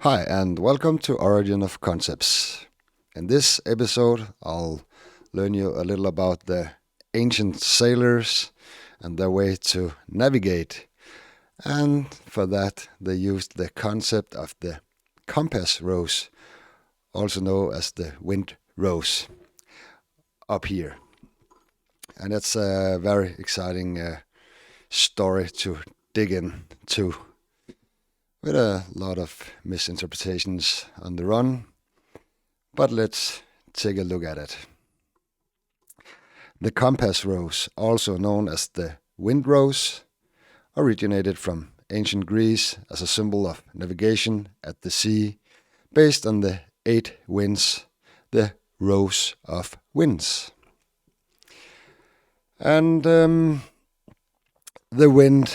Hi, and welcome to Origin of Concepts. In this episode, I'll learn you a little about the ancient sailors and their way to navigate. And for that, they used the concept of the compass rose, also known as the wind rose, up here. And it's a very exciting story to dig into, with a lot of misinterpretations on the run. But let's take a look at it. The compass rose, also known as the wind rose, originated from ancient Greece as a symbol of navigation at the sea, based on the 8 winds, the rose of winds. And the wind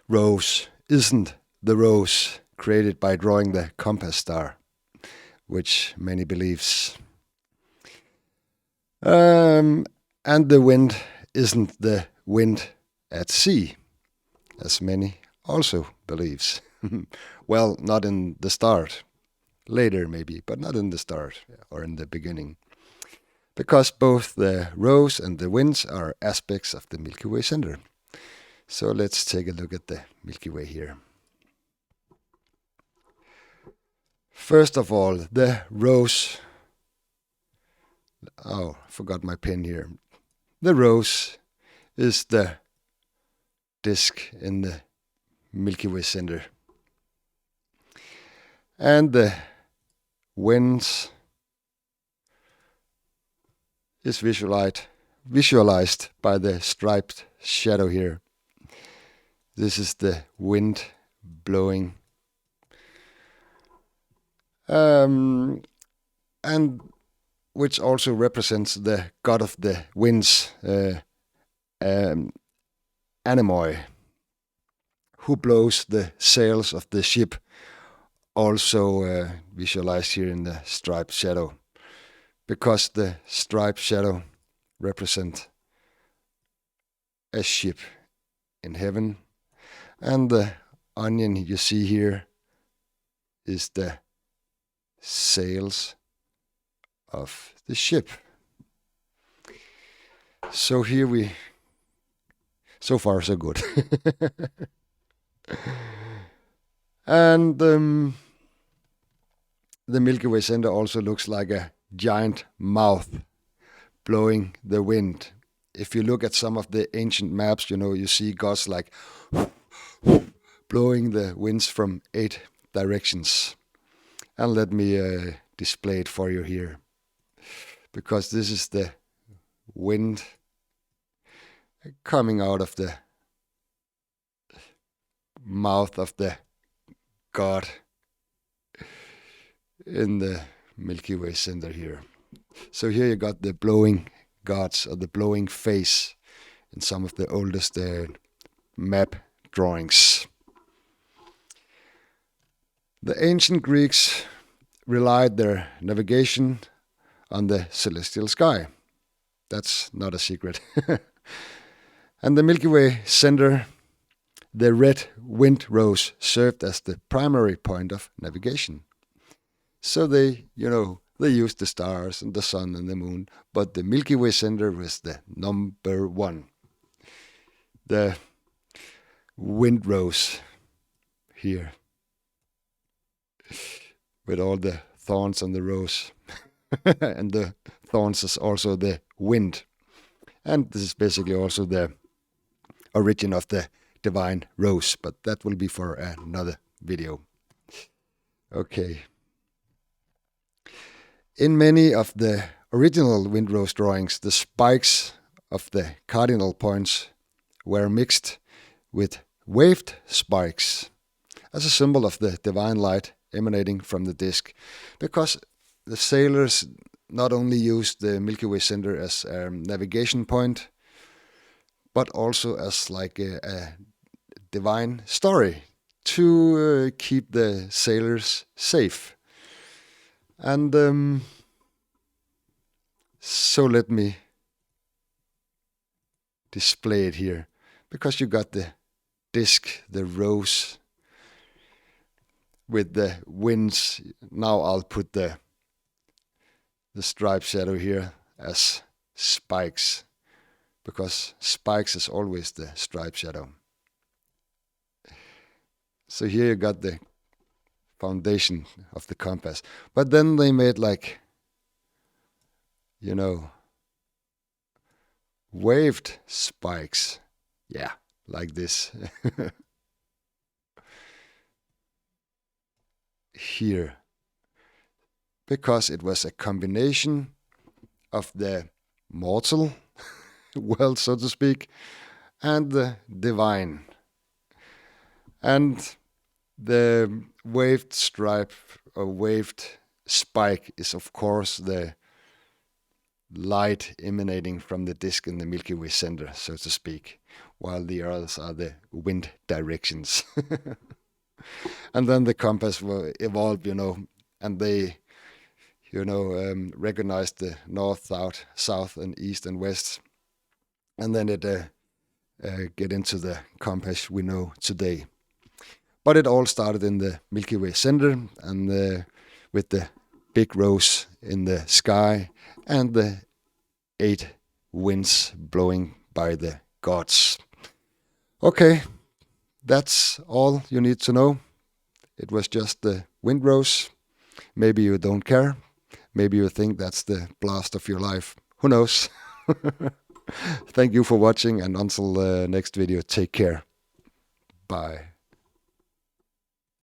rose isn't the rose created by drawing the compass star, which many believes. And the wind isn't the wind at sea, as many also believes. Well, not in the start. Later maybe, but not in the start or in the beginning. Because both the rose and the winds are aspects of the Milky Way center. So let's take a look at the Milky Way here. First of all, the rose. Oh, forgot my pen here. The rose is the disk in the Milky Way center. And the winds is visualized by the striped shadow here. This is the wind blowing. And which also represents the god of the winds, Anemoi, who blows the sails of the ship, also visualized here in the striped shadow, because the striped shadow represent a ship in heaven, and the onion you see here is the sails of the ship. So so far so good. And the Milky Way center also looks like a giant mouth blowing the wind. If you look at some of the ancient maps, you see gods like blowing the winds from 8 directions. And let me display it for you here, because this is the wind coming out of the mouth of the god in the Milky Way center here. So here you got the blowing gods, or the blowing face, in some of the oldest map drawings. The ancient Greeks relied their navigation on the celestial sky. That's not a secret. And the Milky Way center, the red wind rose, served as the primary point of navigation. So they used the stars and the sun and the moon, but the Milky Way center was the number one. The wind rose here, with all the thorns on the rose. And the thorns is also the wind. And this is basically also the origin of the divine rose, but that will be for another video. Okay. In many of the original wind rose drawings, the spikes of the cardinal points were mixed with waved spikes as a symbol of the divine light emanating from the disk, because the sailors not only used the Milky Way center as a navigation point, but also as like a divine story to keep the sailors safe. And so let me display it here, because you got the disc, the rose, with the winds. Now I'll put the stripe shadow here as spikes, because spikes is always the stripe shadow. So here you got the foundation of the compass. But then they made like, you know, waved spikes. Yeah, like this. Here. Because it was a combination of the mortal world, so to speak, and the divine. And the waved stripe or waved spike is, of course, the light emanating from the disk in the Milky Way center, so to speak, while the others are the wind directions. And then the compass will evolve, and they, recognized the north, south, and east and west. And then it get into the compass we know today. But it all started in the Milky Way center, and with the big rose in the sky and the 8 winds blowing by the gods. Okay, that's all you need to know. It was just the wind rose. Maybe you don't care. Maybe you think that's the blast of your life. Who knows? Thank you for watching, and until the next video, take care. Bye.